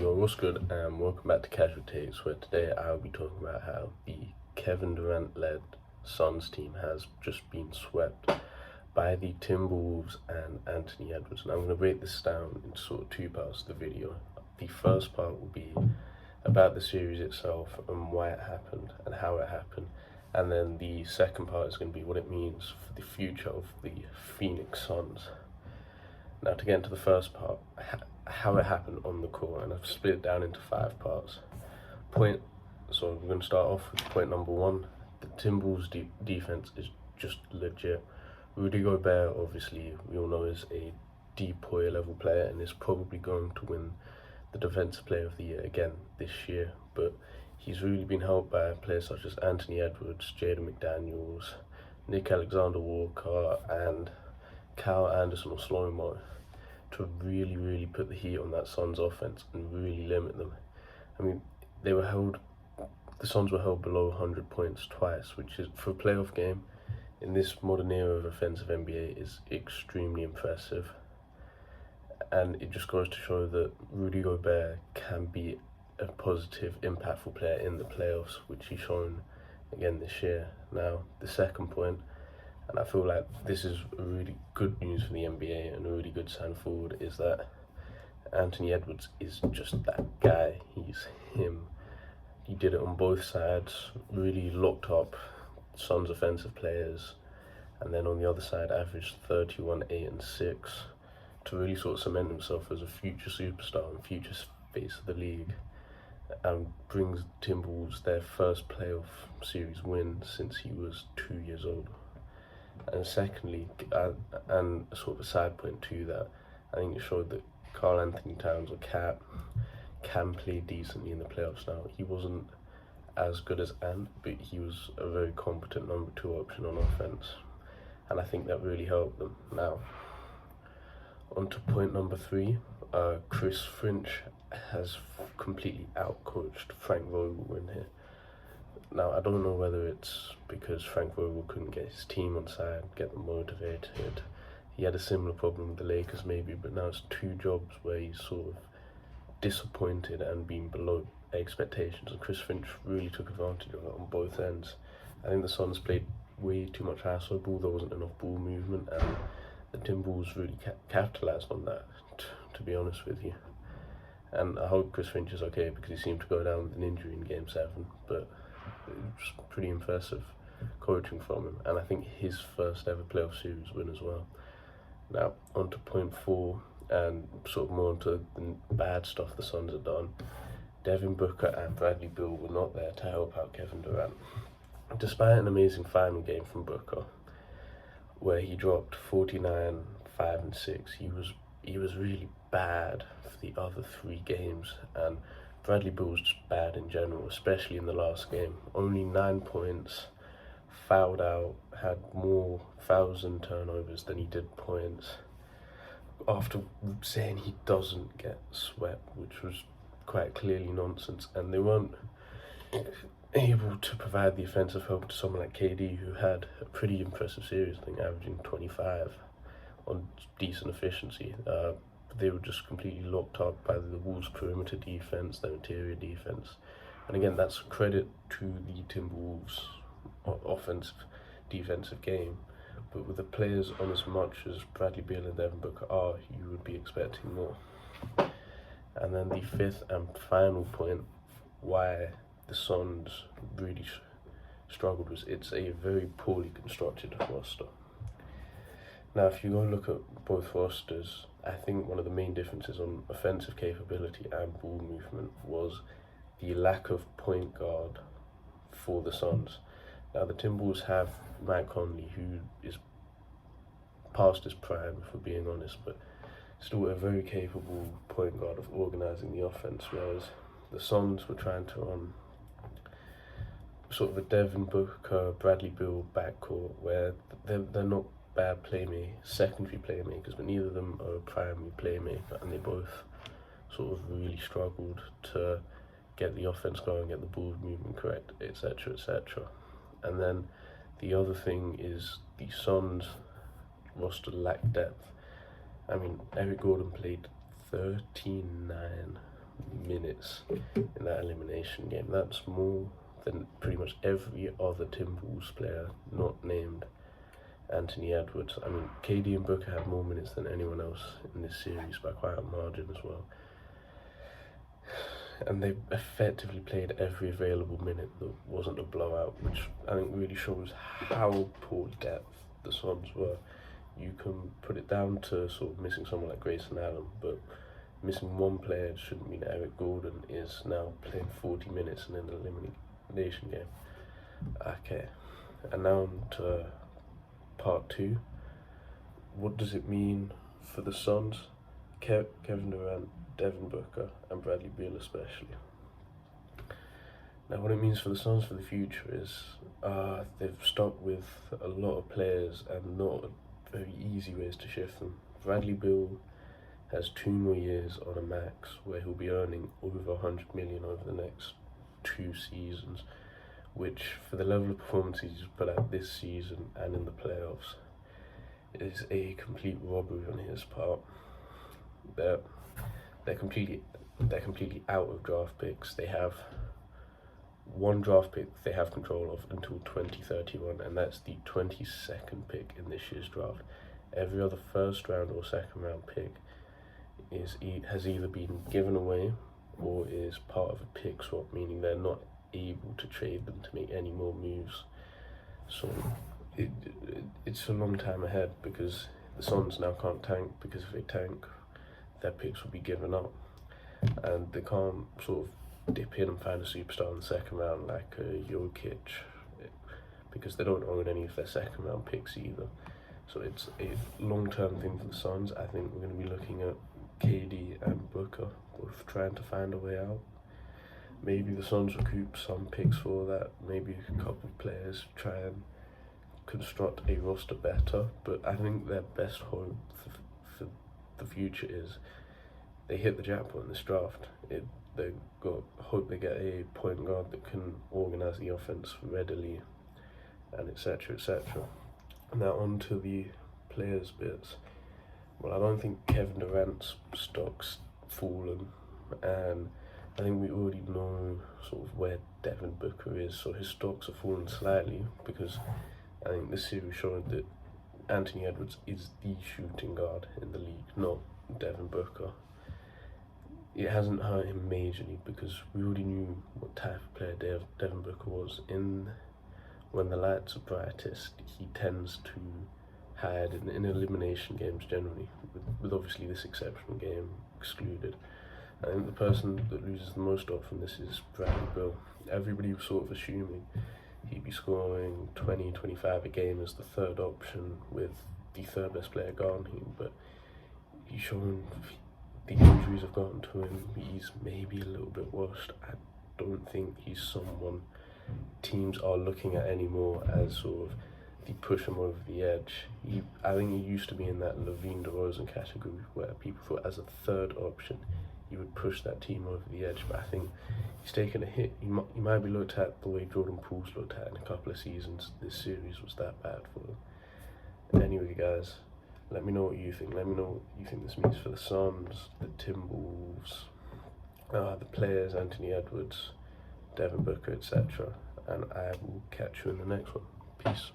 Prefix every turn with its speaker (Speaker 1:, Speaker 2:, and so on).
Speaker 1: Yo, what's good? Welcome back to Casual Takes, where today I'll be talking about how the Kevin Durant led Suns team has just been swept by the Timberwolves and Anthony Edwards. And I'm going to break this down into sort of two parts of the video. The first part will be about the series itself and why it happened and how it happened. And then the second part is going to be what it means for the future of the Phoenix Suns. Now, to get into the first part, how it happened on the court, and I've split it down into 5 parts. So we're going to start off with point number 1. The Timberwolves' defense is just legit. Rudy Gobert, obviously, we all know, is a DPOY level player and is probably going to win the Defensive Player of the Year again this year. But he's really been helped by players such as Anthony Edwards, Jaden McDaniels, Nick Alexander-Walker, and Kyle Anderson or Slow-Mo to really put the heat on that Suns offense and really limit them. I mean, the Suns were held below 100 points twice, which is, for a playoff game in this modern era of offensive NBA, is extremely impressive. And it just goes to show that Rudy Gobert can be a positive, impactful player in the playoffs, which he's shown again this year. Now, the second point, and I feel like this is really good news for the NBA and a really good sign forward, is that Anthony Edwards is just that guy. He's him. He did it on both sides, really locked up Suns offensive players, and then on the other side averaged 31, 8 and 6 to really sort of cement himself as a future superstar and future face of the league, and brings Timberwolves their first playoff series win since he was 2 years old. And secondly, and sort of a side point to that, I think it showed that Karl Anthony Towns, or Cat, can play decently in the playoffs now. He wasn't as good as Ant, but he was a very competent number 2 option on offense, and I think that really helped them. Now, on to point number 3, Chris Finch has completely outcoached Frank Vogel in here. Now, I don't know whether it's because Frank Vogel couldn't get his team on side, get them motivated. He had a similar problem with the Lakers maybe, but now it's 2 jobs where he's sort of disappointed and been below expectations, and Chris Finch really took advantage of it on both ends. I think the Suns played way too much ISO ball, there wasn't enough ball movement, and the Timberwolves really capitalised on that, to be honest with you. And I hope Chris Finch is okay, because he seemed to go down with an injury in Game 7, but it was pretty impressive coaching from him, and I think his first ever playoff series win as well. Now, on to point 4, and sort of more onto the bad stuff the Suns have done. Devin Booker and Bradley Beal were not there to help out Kevin Durant. Despite an amazing final game from Booker, where he dropped 49, 5 and 6, he was really bad for the other 3 games, and Bradley Beal was just bad in general, especially in the last game. Only 9 points, fouled out, had more fouls and turnovers than he did points, after saying he doesn't get swept, which was quite clearly nonsense. And they weren't able to provide the offensive help to someone like KD, who had a pretty impressive series, I think averaging 25 on decent efficiency. They were just completely locked up by the Wolves' perimeter defense, their interior defense. And again, that's a credit to the Timberwolves' offensive defensive game. But with the players on as much as Bradley Beal and Devin Booker are, you would be expecting more. And then the 5th and final point why the Suns really struggled was it's a very poorly constructed roster. Now, if you go look at both rosters, I think one of the main differences on offensive capability and ball movement was the lack of point guard for the Suns. Now, the Timberwolves have Mike Conley, who is past his prime, if we're being honest, but still a very capable point guard of organising the offense, whereas the Suns were trying to run sort of a Devin Booker, Bradley Beal backcourt, where they're not bad secondary playmakers, but neither of them are a primary playmaker, and they both sort of really struggled to get the offense going, get the ball movement correct, etc, etc. And then the other thing is the Suns roster lacked depth. I mean, Eric Gordon played 39 minutes in that elimination game. That's more than pretty much every other Timberwolves player not named Anthony Edwards. I mean, KD and Booker had more minutes than anyone else in this series by quite a margin as well. And they effectively played every available minute that wasn't a blowout, which I think really shows how poor depth the Suns were. You can put it down to sort of missing someone like Grayson Allen, but missing one player shouldn't mean Eric Gordon is now playing 40 minutes in an elimination game. Okay, and now on to part 2. What does it mean for the Suns? Kevin Durant, Devin Booker, and Bradley Beal especially. Now, what it means for the Suns for the future is they've stuck with a lot of players and not very easy ways to shift them. Bradley Beal has 2 more years on a max where he'll be earning over $100 million over the next 2 seasons, which for the level of performances he's put out this season and in the playoffs is a complete robbery on his part. They're completely out of draft picks. They have one draft pick they have control of until 2031, and that's the 22nd pick in this year's draft. Every other first round or second round pick has either been given away or is part of a pick swap, meaning they're not able to trade them to make any more moves. So it's a long time ahead, because the Suns now can't tank, because if they tank, their picks will be given up, and they can't sort of dip in and find a superstar in the second round like Jokic, because they don't own any of their second round picks either. So it's a long-term thing for the Suns. I think we're going to be looking at KD and Booker both trying to find a way out. Maybe the Suns recoup some picks for that. Maybe a couple of players try and construct a roster better. But I think their best hope for the future is they hit the jackpot in this draft. Hope they get a point guard that can organise the offense readily, and etc. etc. Now on to the players bits. Well, I don't think Kevin Durant's stock's fallen, and I think we already know sort of where Devin Booker is, so his stocks have fallen slightly, because I think this series showed that Anthony Edwards is the shooting guard in the league, not Devin Booker. It hasn't hurt him majorly, because we already knew what type of player Devin Booker was. When the lights are brightest, he tends to hide in elimination games generally, with obviously this exceptional game excluded. I think the person that loses the most often this is Bradley Beal. Everybody was sort of assuming he'd be scoring 20, 25 a game as the third option with the third best player guarding, but he's shown the injuries have gotten to him. He's maybe a little bit washed. I don't think he's someone teams are looking at anymore as sort of the push him over the edge. I think he used to be in that Levine DeRozan category where people thought as a third option he would push that team over the edge, but I think he's taken a hit. He might be looked at the way Jordan Poole's looked at in a couple of seasons. This series was that bad for him. Anyway, guys, let me know what you think. Let me know what you think this means for the Suns, the Timberwolves, the players, Anthony Edwards, Devin Booker, etc. And I will catch you in the next one. Peace.